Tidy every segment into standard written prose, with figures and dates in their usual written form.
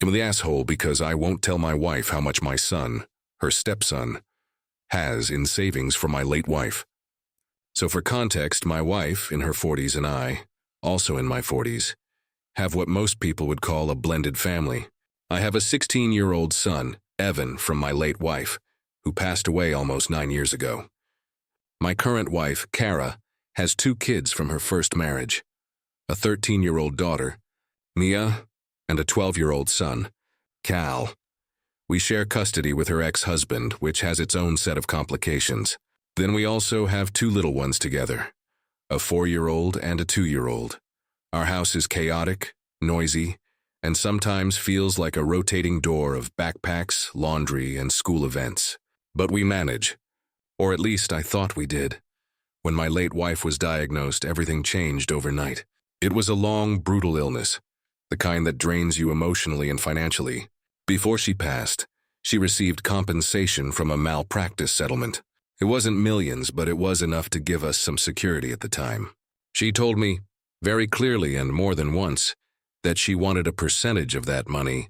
I'm the asshole because I won't tell my wife how much my son, her stepson, has in savings from my late wife. So for context, my wife, in her 40s, and I, also in my 40s, have what most people would call a blended family. I have a 16-year-old son, Evan, from my late wife, who passed away almost 9 years ago. My current wife, Kara, has 2 kids from her first marriage, a 13-year-old daughter, Mia, and a 12-year-old son, Cal. We share custody with her ex-husband, which has its own set of complications. Then we also have 2 little ones together, a 4-year-old and a 2-year-old. Our house is chaotic, noisy, and sometimes feels like a rotating door of backpacks, laundry, and school events. But we manage. Or at least I thought we did. When my late wife was diagnosed, everything changed overnight. It was a long, brutal illness, the kind that drains you emotionally and financially. Before she passed, she received compensation from a malpractice settlement. It wasn't millions, but it was enough to give us some security at the time. She told me, very clearly and more than once, that she wanted a percentage of that money,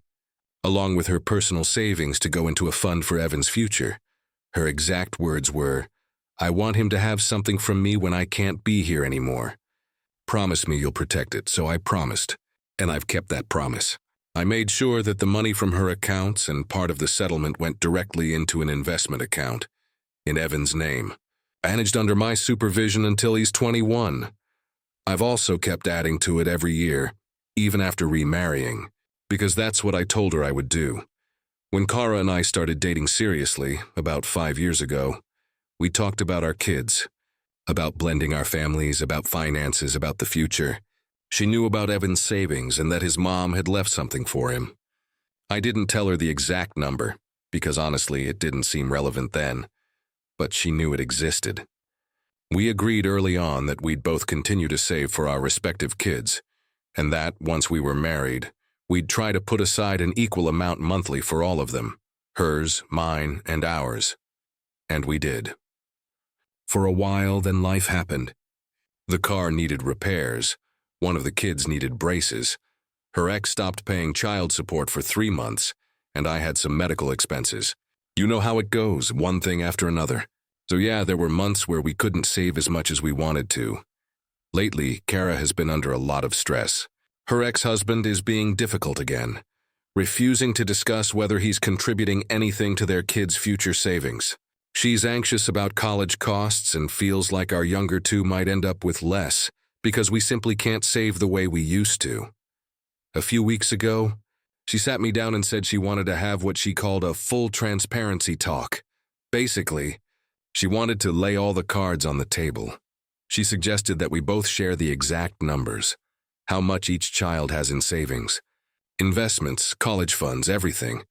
along with her personal savings, to go into a fund for Evan's future. Her exact words were, "I want him to have something from me when I can't be here anymore. Promise me you'll protect it." So I promised, and I've kept that promise. I made sure that the money from her accounts and part of the settlement went directly into an investment account in Evan's name, managed under my supervision until he's 21. I've also kept adding to it every year, even after remarrying, because that's what I told her I would do. When Kara and I started dating seriously, about 5 years ago, we talked about our kids, about blending our families, about finances, about the future. She knew about Evan's savings and that his mom had left something for him. I didn't tell her the exact number, because honestly it didn't seem relevant then, but she knew it existed. We agreed early on that we'd both continue to save for our respective kids, and that, once we were married, we'd try to put aside an equal amount monthly for all of them, hers, mine, and ours. And we did. For a while, then life happened. The car needed repairs. One of the kids needed braces. Her ex stopped paying child support for 3 months, and I had some medical expenses. You know how it goes, one thing after another. So yeah, there were months where we couldn't save as much as we wanted to. Lately, Kara has been under a lot of stress. Her ex-husband is being difficult again, refusing to discuss whether he's contributing anything to their kids' future savings. She's anxious about college costs and feels like our younger 2 might end up with less because we simply can't save the way we used to. A few weeks ago, she sat me down and said she wanted to have what she called a full transparency talk. Basically, she wanted to lay all the cards on the table. She suggested that we both share the exact numbers, how much each child has in savings, investments, college funds, everything,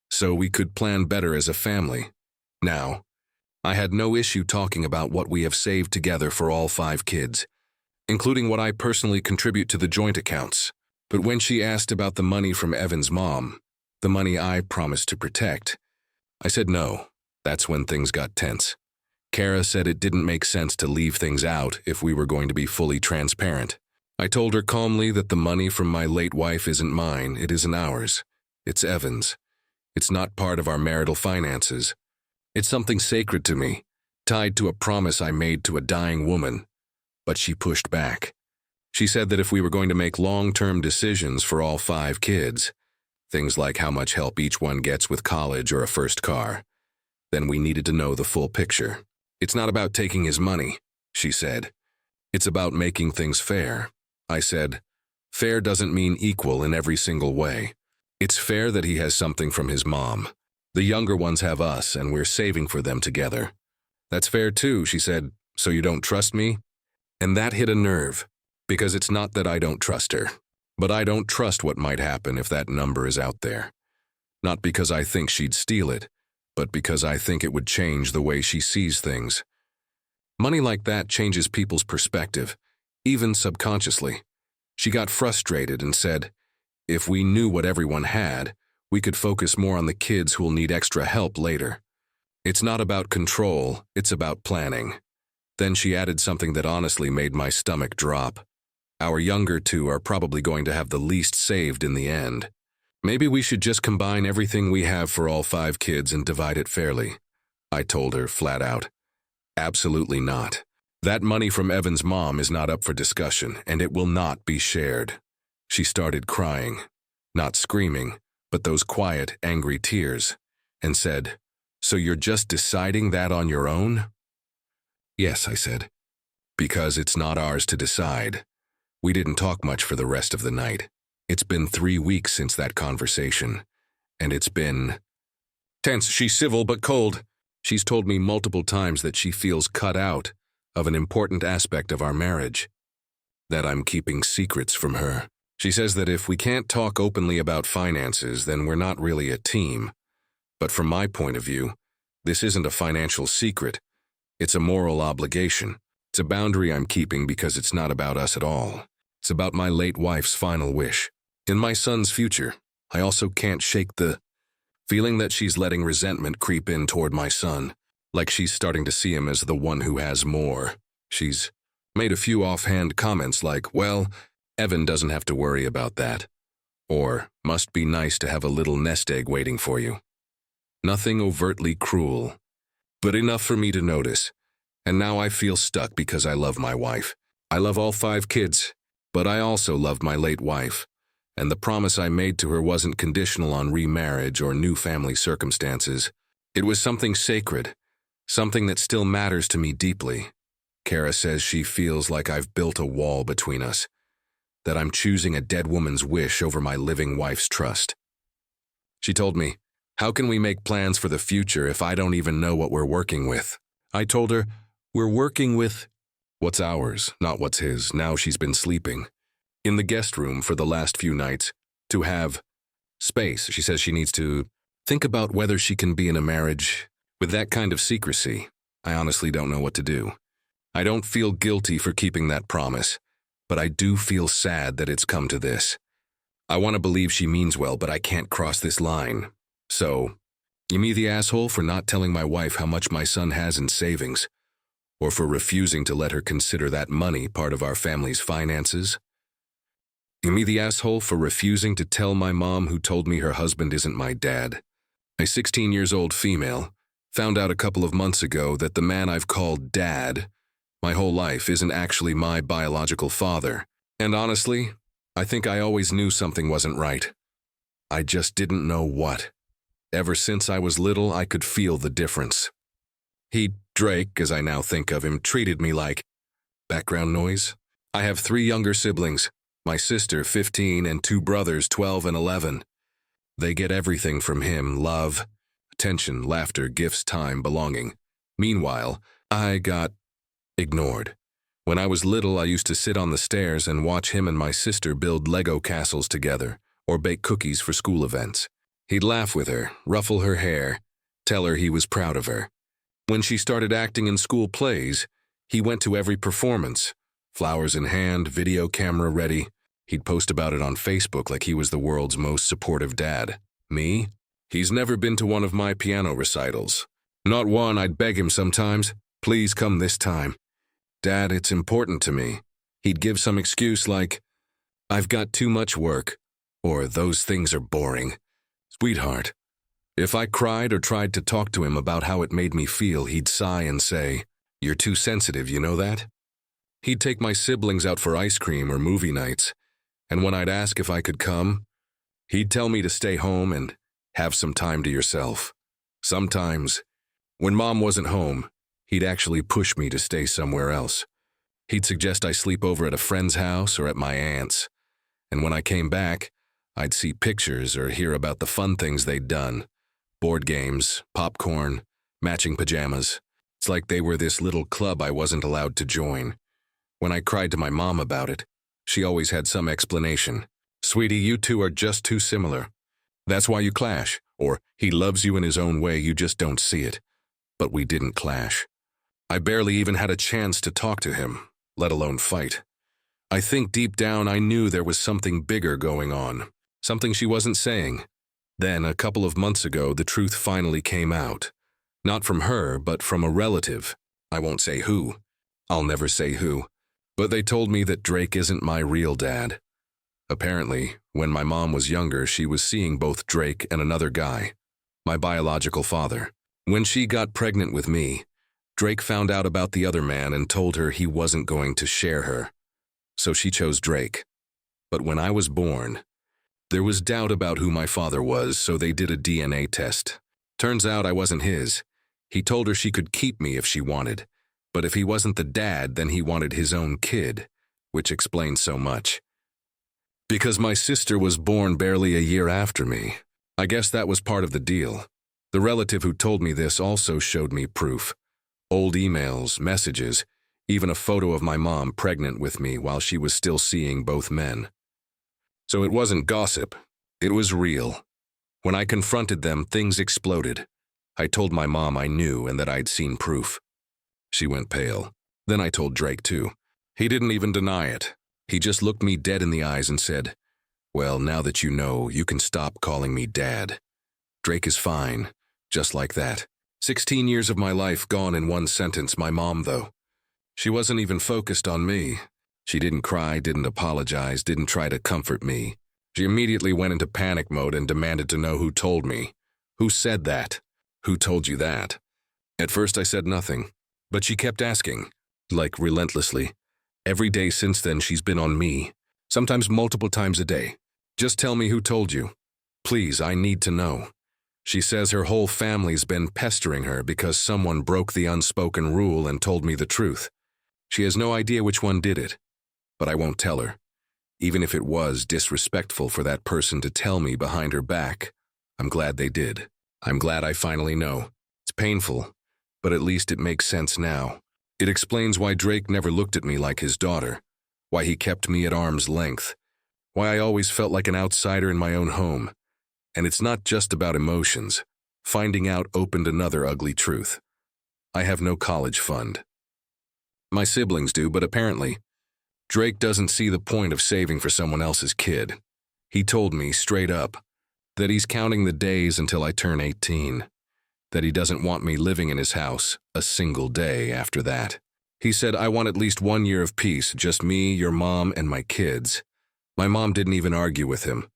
so we could plan better as a family. Now, I had no issue talking about what we have saved together for all 5 kids, including what I personally contribute to the joint accounts. But when she asked about the money from Evan's mom, the money I promised to protect, I said no. That's when things got tense. Kara said it didn't make sense to leave things out if we were going to be fully transparent. I told her calmly that the money from my late wife isn't mine, it isn't ours. It's Evan's. It's not part of our marital finances. It's something sacred to me, tied to a promise I made to a dying woman. But she pushed back. She said that if we were going to make long-term decisions for all 5 kids, things like how much help each one gets with college or a first car, then we needed to know the full picture. It's not about taking his money, she said. It's about making things fair. I said, fair doesn't mean equal in every single way. It's fair that he has something from his mom. The younger ones have us, and we're saving for them together. That's fair too, she said. So you don't trust me? And that hit a nerve, because it's not that I don't trust her, but I don't trust what might happen if that number is out there. Not because I think she'd steal it, but because I think it would change the way she sees things. Money like that changes people's perspective, even subconsciously. She got frustrated and said, if we knew what everyone had, we could focus more on the kids who'll need extra help later. It's not about control, it's about planning. Then she added something that honestly made my stomach drop. Our younger 2 are probably going to have the least saved in the end. Maybe we should just combine everything we have for all 5 kids and divide it fairly. I told her flat out. Absolutely not. That money from Evan's mom is not up for discussion, and it will not be shared. She started crying, not screaming, but those quiet, angry tears, and said, "So you're just deciding that on your own?" "Yes," I said, "because it's not ours to decide." We didn't talk much for the rest of the night. It's been 3 weeks since that conversation, and it's been tense. She's civil but cold. She's told me multiple times that she feels cut out of an important aspect of our marriage, that I'm keeping secrets from her. She says that if we can't talk openly about finances, then we're not really a team. But from my point of view, this isn't a financial secret. It's a moral obligation. It's a boundary I'm keeping because it's not about us at all. It's about my late wife's final wish. In my son's future, I also can't shake the feeling that she's letting resentment creep in toward my son, like she's starting to see him as the one who has more. She's made a few offhand comments like, "Well, Evan doesn't have to worry about that," or "Must be nice to have a little nest egg waiting for you." Nothing overtly cruel, but enough for me to notice. And now I feel stuck because I love my wife. I love all 5 kids, but I also love my late wife. And the promise I made to her wasn't conditional on remarriage or new family circumstances. It was something sacred, something that still matters to me deeply. Kara says she feels like I've built a wall between us, that I'm choosing a dead woman's wish over my living wife's trust. She told me, "How can we make plans for the future if I don't even know what we're working with?" I told her, "We're working with what's ours, not what's his." Now she's been sleeping in the guest room for the last few nights to have space. She says she needs to think about whether she can be in a marriage with that kind of secrecy. I honestly don't know what to do. I don't feel guilty for keeping that promise, but I do feel sad that it's come to this. I want to believe she means well, but I can't cross this line. So, am I the asshole for not telling my wife how much my son has in savings, or for refusing to let her consider that money part of our family's finances? Am I the asshole for refusing to tell my mom, who told me her husband isn't my dad? A 16-year-old female found out a couple of months ago that the man I've called Dad my whole life isn't actually my biological father. And honestly, I think I always knew something wasn't right. I just didn't know what. Ever since I was little, I could feel the difference. Drake, as I now think of him, treated me like background noise. I have 3 younger siblings, my sister, 15, and 2 brothers, 12 and 11. They get everything from him: love, attention, laughter, gifts, time, belonging. Meanwhile, I got ignored. When I was little, I used to sit on the stairs and watch him and my sister build Lego castles together or bake cookies for school events. He'd laugh with her, ruffle her hair, tell her he was proud of her. When she started acting in school plays, he went to every performance, flowers in hand, video camera ready. He'd post about it on Facebook like he was the world's most supportive dad. Me? He's never been to one of my piano recitals. Not one. I'd beg him sometimes, "Please come this time. Dad, it's important to me." He'd give some excuse like, "I've got too much work," or "Those things are boring." Sweetheart. If I cried or tried to talk to him about how it made me feel, he'd sigh and say, "You're too sensitive, you know that?" He'd take my siblings out for ice cream or movie nights, and when I'd ask if I could come, he'd tell me to stay home and have some time to yourself. Sometimes, when Mom wasn't home, he'd actually push me to stay somewhere else. He'd suggest I sleep over at a friend's house or at my aunt's, and when I came back, I'd see pictures or hear about the fun things they'd done: board games, popcorn, matching pajamas. It's like they were this little club I wasn't allowed to join. When I cried to my mom about it, she always had some explanation. "Sweetie, you two are just too similar. That's why you clash," or "He loves you in his own way, you just don't see it." But we didn't clash. I barely even had a chance to talk to him, let alone fight. I think deep down I knew there was something bigger going on, something she wasn't saying. Then, a couple of months ago, the truth finally came out. Not from her, but from a relative. I won't say who. I'll never say who. But they told me that Drake isn't my real dad. Apparently, when my mom was younger, she was seeing both Drake and another guy, my biological father. When she got pregnant with me, Drake found out about the other man and told her he wasn't going to share her. So she chose Drake. But when I was born, there was doubt about who my father was, so they did a DNA test. Turns out I wasn't his. He told her she could keep me if she wanted, but if he wasn't the dad, then he wanted his own kid, which explains so much. Because my sister was born barely a year after me, I guess that was part of the deal. The relative who told me this also showed me proof. Old emails, messages, even a photo of my mom pregnant with me while she was still seeing both men. So it wasn't gossip, it was real. When I confronted them, things exploded. I told my mom I knew and that I'd seen proof. She went pale. Then I told Drake too. He didn't even deny it. He just looked me dead in the eyes and said, "Well, now that you know, you can stop calling me Dad. Drake is fine, just like that." 16 years of my life gone in one sentence. My mom, though, she wasn't even focused on me. She didn't cry, didn't apologize, didn't try to comfort me. She immediately went into panic mode and demanded to know who told me. Who said that? Who told you that? At first I said nothing, but she kept asking, like relentlessly. Every day since then she's been on me, sometimes multiple times a day. Just tell me who told you. Please, I need to know. She says her whole family's been pestering her because someone broke the unspoken rule and told me the truth. She has no idea which one did it, but I won't tell her. Even if it was disrespectful for that person to tell me behind her back, I'm glad they did. I'm glad I finally know. It's painful, but at least it makes sense now. It explains why Drake never looked at me like his daughter, why he kept me at arm's length, why I always felt like an outsider in my own home. And it's not just about emotions. Finding out opened another ugly truth. I have no college fund. My siblings do, but apparently, Drake doesn't see the point of saving for someone else's kid. He told me straight up that he's counting the days until I turn 18, that he doesn't want me living in his house a single day after that. He said, "I want at least 1 year of peace, just me, your mom, and my kids." My mom didn't even argue with him.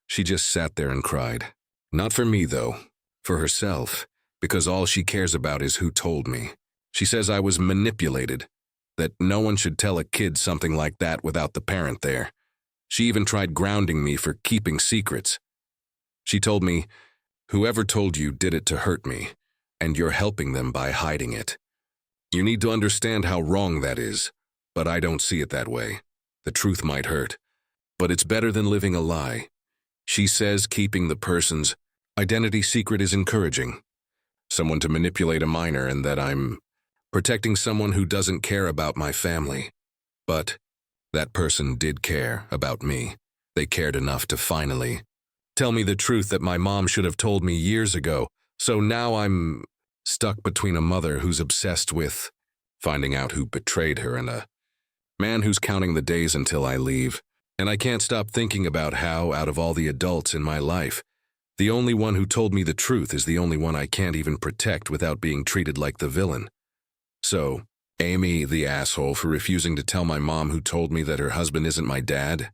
She just sat there and cried. Not for me, though. For herself, because all she cares about is who told me. She says I was manipulated, that no one should tell a kid something like that without the parent there. She even tried grounding me for keeping secrets. She told me, "Whoever told you did it to hurt me, and you're helping them by hiding it. You need to understand how wrong that is, but I don't see it that way. The truth might hurt, but it's better than living a lie." She says keeping the person's identity secret is encouraging someone to manipulate a minor and that I'm protecting someone who doesn't care about my family. But that person did care about me. They cared enough to finally tell me the truth that my mom should have told me years ago. So now I'm stuck between a mother who's obsessed with finding out who betrayed her and a man who's counting the days until I leave. And I can't stop thinking about how, out of all the adults in my life, the only one who told me the truth is the only one I can't even protect without being treated like the villain. So, Amy, the asshole, for refusing to tell my mom who told me that her husband isn't my dad?